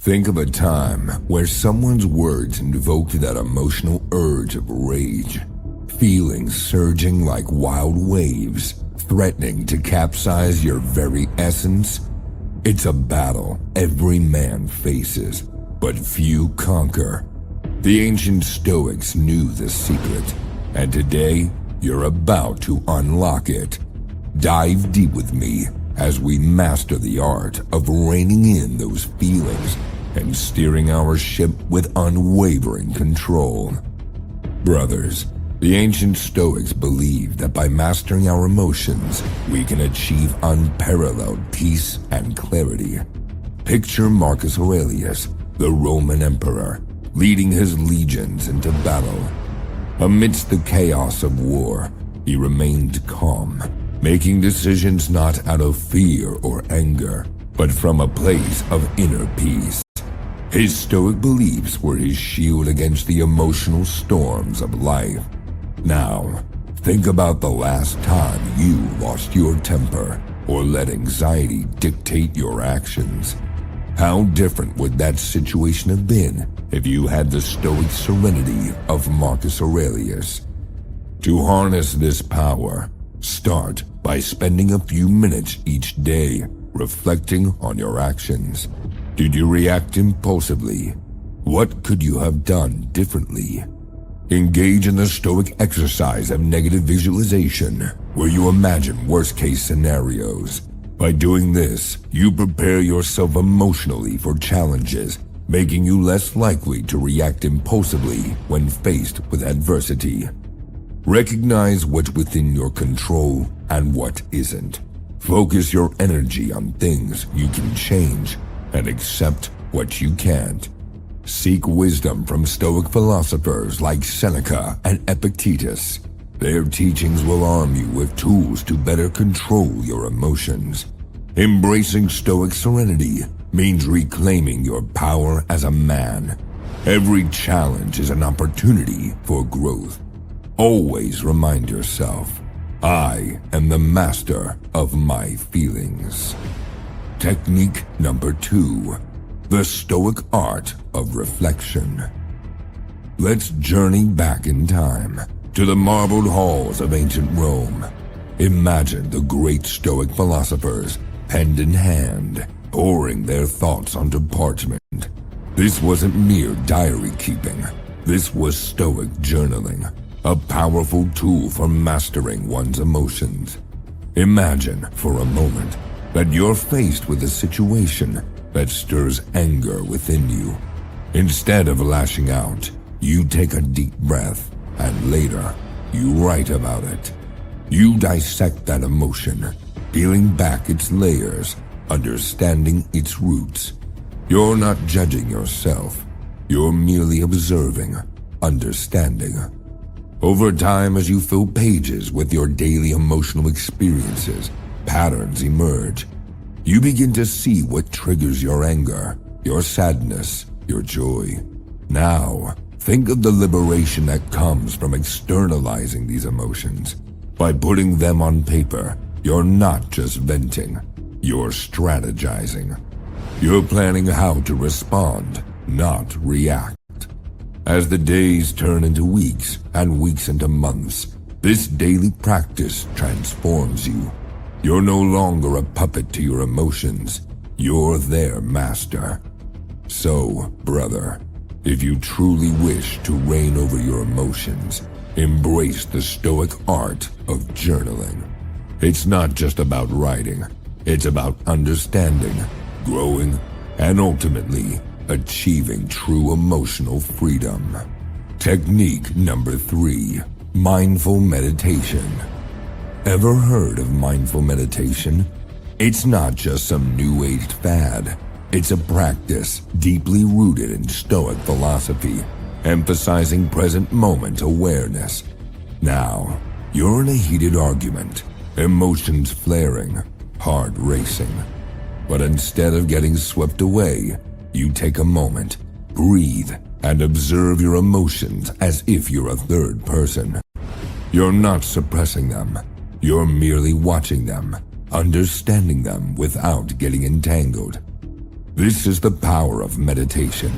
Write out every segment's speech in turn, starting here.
Think of a time where someone's words invoked that emotional urge of rage, feelings surging like wild waves, threatening to capsize your very essence. It's a battle every man faces, but few conquer. The ancient Stoics knew the secret, and today you're about to unlock it. Dive deep with me as we master the art of reining in those feelings and steering our ship with unwavering control. Brothers, the ancient Stoics believed that by mastering our emotions, we can achieve unparalleled peace and clarity. Picture Marcus Aurelius, the Roman emperor, leading his legions into battle. Amidst the chaos of war, he remained calm, making decisions not out of fear or anger, but from a place of inner peace. His Stoic beliefs were his shield against the emotional storms of life. Now, think about the last time you lost your temper or let anxiety dictate your actions. How different would that situation have been if you had the Stoic serenity of Marcus Aurelius? To harness this power, start by spending a few minutes each day reflecting on your actions. Did you react impulsively? What could you have done differently? Engage in the Stoic exercise of negative visualization, where you imagine worst-case scenarios. By doing this, you prepare yourself emotionally for challenges, making you less likely to react impulsively when faced with adversity. Recognize what's within your control and what isn't. Focus your energy on things you can change and accept what you can't. Seek wisdom from Stoic philosophers like Seneca and Epictetus. Their teachings will arm you with tools to better control your emotions. Embracing Stoic serenity means reclaiming your power as a man. Every challenge is an opportunity for growth. Always remind yourself, I am the master of my feelings. Technique number 2, the Stoic art of reflection. Let's journey back in time to the marbled halls of ancient Rome. Imagine the great Stoic philosophers, pen in hand, pouring their thoughts onto parchment. This wasn't mere diary keeping. This was Stoic journaling, a powerful tool for mastering one's emotions. Imagine for a moment that you're faced with a situation that stirs anger within you. Instead of lashing out, you take a deep breath, and later, you write about it. You dissect that emotion, peeling back its layers, understanding its roots. You're not judging yourself. You're merely observing, understanding. Over time, as you fill pages with your daily emotional experiences, patterns emerge. You begin to see what triggers your anger, your sadness, your joy. Now, think of the liberation that comes from externalizing these emotions. By putting them on paper, you're not just venting, you're strategizing. You're planning how to respond, not react. As the days turn into weeks and weeks into months, this daily practice transforms you. You're no longer a puppet to your emotions. You're their master. So, brother, if you truly wish to reign over your emotions, embrace the Stoic art of journaling. It's not just about writing. It's about understanding, growing, and ultimately achieving true emotional freedom. Technique number 3, mindful meditation. Ever heard of mindful meditation? It's not just some new-age fad. It's a practice deeply rooted in Stoic philosophy, emphasizing present moment awareness. Now, you're in a heated argument, emotions flaring, heart racing. But instead of getting swept away, you take a moment, breathe, and observe your emotions as if you're a third person. You're not suppressing them. You're merely watching them, understanding them without getting entangled. This is the power of meditation.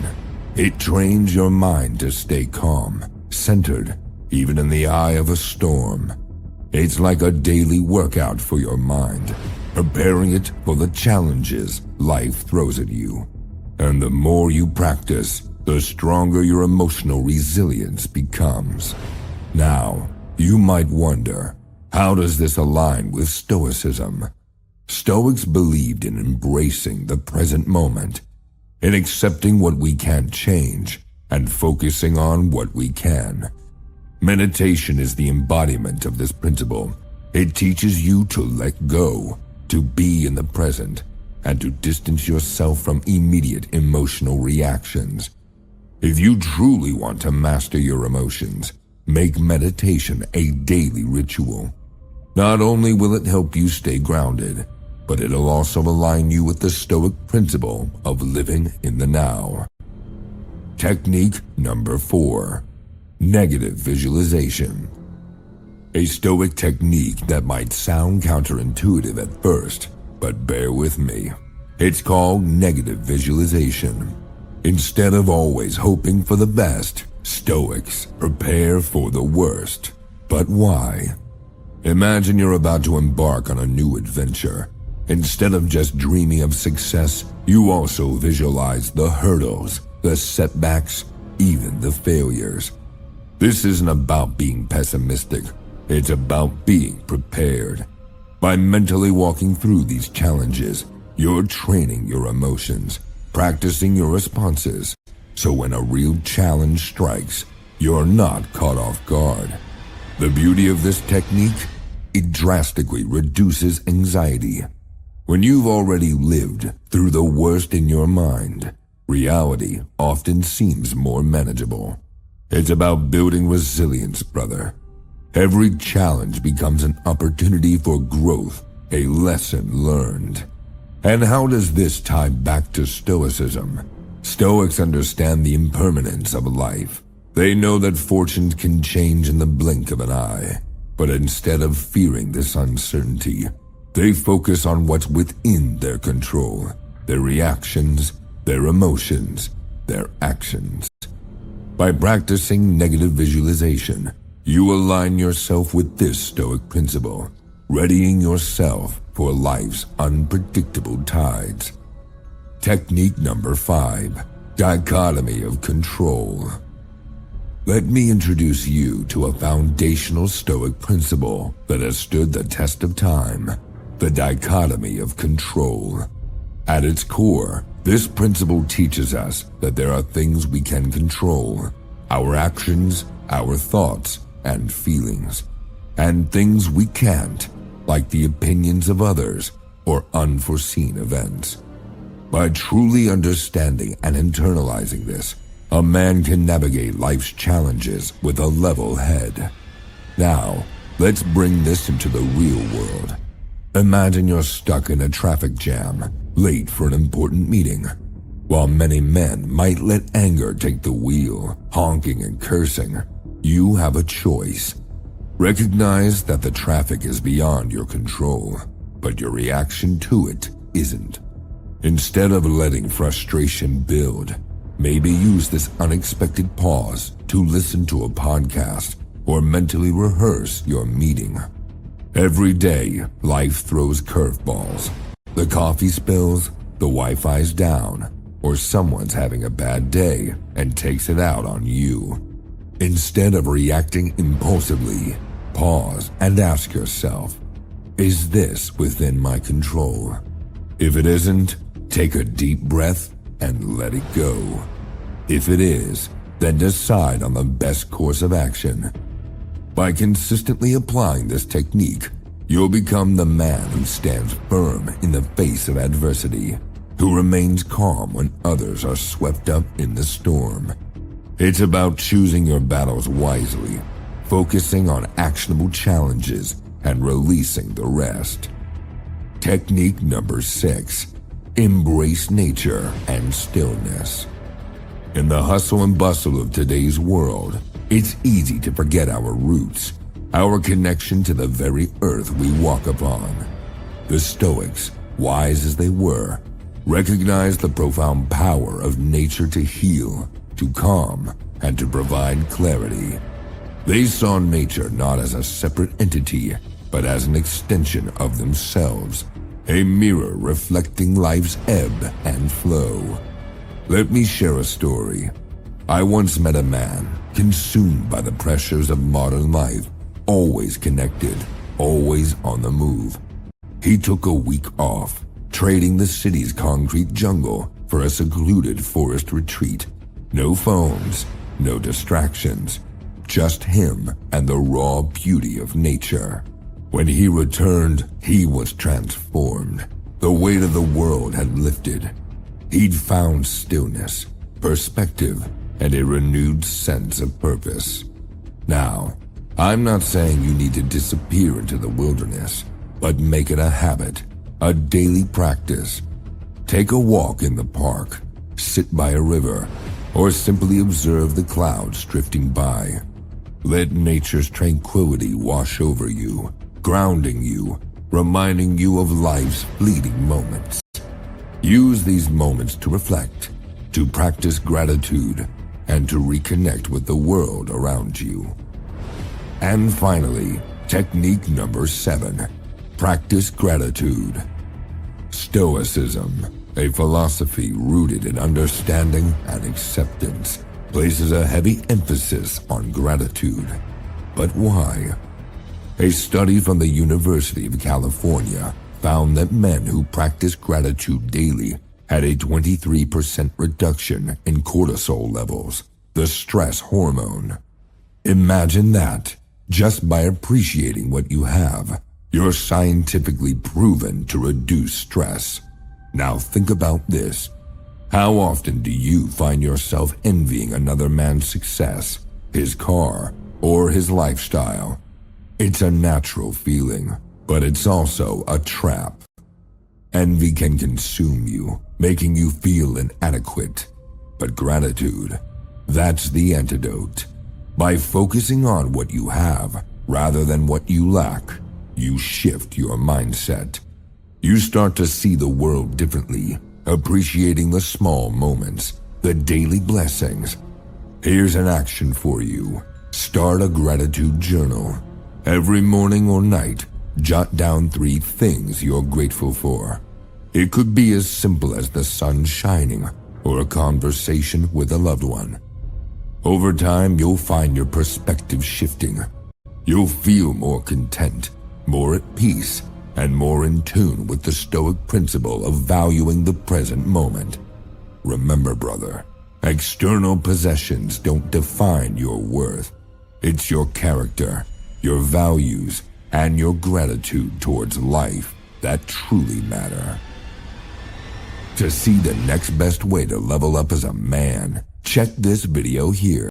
It trains your mind to stay calm, centered, even in the eye of a storm. It's like a daily workout for your mind, preparing it for the challenges life throws at you. And the more you practice, the stronger your emotional resilience becomes. Now, you might wonder, how does this align with Stoicism? Stoics believed in embracing the present moment, in accepting what we can't change, and focusing on what we can. Meditation is the embodiment of this principle. It teaches you to let go, to be in the present, and to distance yourself from immediate emotional reactions. If you truly want to master your emotions, make meditation a daily ritual. Not only will it help you stay grounded, but it'll also align you with the Stoic principle of living in the now. Technique number 4. Negative visualization. A Stoic technique that might sound counterintuitive at first, but bear with me. It's called negative visualization. Instead of always hoping for the best, Stoics prepare for the worst. But why? Imagine you're about to embark on a new adventure. Instead of just dreaming of success, you also visualize the hurdles, the setbacks, even the failures. This isn't about being pessimistic. It's about being prepared. By mentally walking through these challenges, you're training your emotions, practicing your responses, so when a real challenge strikes, you're not caught off guard. The beauty of this technique? It drastically reduces anxiety. When you've already lived through the worst in your mind, reality often seems more manageable. It's about building resilience, brother. Every challenge becomes an opportunity for growth, a lesson learned. And how does this tie back to Stoicism? Stoics understand the impermanence of life. They know that fortunes can change in the blink of an eye. But instead of fearing this uncertainty, they focus on what's within their control, their reactions, their emotions, their actions. By practicing negative visualization, you align yourself with this Stoic principle, readying yourself for life's unpredictable tides. Technique number 5, dichotomy of control. Let me introduce you to a foundational Stoic principle that has stood the test of time, the dichotomy of control. At its core, this principle teaches us that there are things we can control, our actions, our thoughts, and feelings, and things we can't, like the opinions of others or unforeseen events. By truly understanding and internalizing this, a man can navigate life's challenges with a level head. Now, let's bring this into the real world. Imagine you're stuck in a traffic jam, late for an important meeting. While many men might let anger take the wheel, honking and cursing, you have a choice. Recognize that the traffic is beyond your control, but your reaction to it isn't. Instead of letting frustration build, maybe use this unexpected pause to listen to a podcast or mentally rehearse your meeting. Every day, life throws curveballs. The coffee spills, the Wi-Fi's down, or someone's having a bad day and takes it out on you. Instead of reacting impulsively, pause and ask yourself, is this within my control? If it isn't, take a deep breath and let it go. If it is, then decide on the best course of action. By consistently applying this technique, you'll become the man who stands firm in the face of adversity, who remains calm when others are swept up in the storm. It's about choosing your battles wisely, focusing on actionable challenges, and releasing the rest. Technique number 6, embrace nature and stillness. In the hustle and bustle of today's world, it's easy to forget our roots, our connection to the very earth we walk upon. The Stoics, wise as they were, Recognize the profound power of nature to heal, to calm, and to provide clarity. They saw nature not as a separate entity, but as an extension of themselves, a mirror reflecting life's ebb and flow. Let me share a story. I once met a man consumed by the pressures of modern life, always connected, always on the move. He took a week off, trading the city's concrete jungle for a secluded forest retreat. No phones, no distractions, just him and the raw beauty of nature. When he returned, he was transformed. The weight of the world had lifted. He'd found stillness, perspective, and a renewed sense of purpose. Now, I'm not saying you need to disappear into the wilderness, but make it a habit, a daily practice. Take a walk in the park, sit by a river, or simply observe the clouds drifting by. Let nature's tranquility wash over you, grounding you, reminding you of life's fleeting moments. Use these moments to reflect, to practice gratitude, and to reconnect with the world around you. And finally, technique number 7, practice gratitude. Stoicism, a philosophy rooted in understanding and acceptance, places a heavy emphasis on gratitude. But why? A study from the University of California found that men who practiced gratitude daily had a 23% reduction in cortisol levels, the stress hormone. Imagine that, just by appreciating what you have, you're scientifically proven to reduce stress. Now think about this. How often do you find yourself envying another man's success, his car, or his lifestyle? It's a natural feeling, but it's also a trap. Envy can consume you, making you feel inadequate. But gratitude, that's the antidote. By focusing on what you have rather than what you lack, you shift your mindset. You start to see the world differently, appreciating the small moments, the daily blessings. Here's an action for you. Start a gratitude journal. Every morning or night, jot down 3 things you're grateful for. It could be as simple as the sun shining or a conversation with a loved one. Over time, you'll find your perspective shifting. You'll feel more content, more at peace, and more in tune with the Stoic principle of valuing the present moment. Remember, brother, external possessions don't define your worth. It's your character, your values, and your gratitude towards life that truly matter. To see the next best way to level up as a man, check this video here.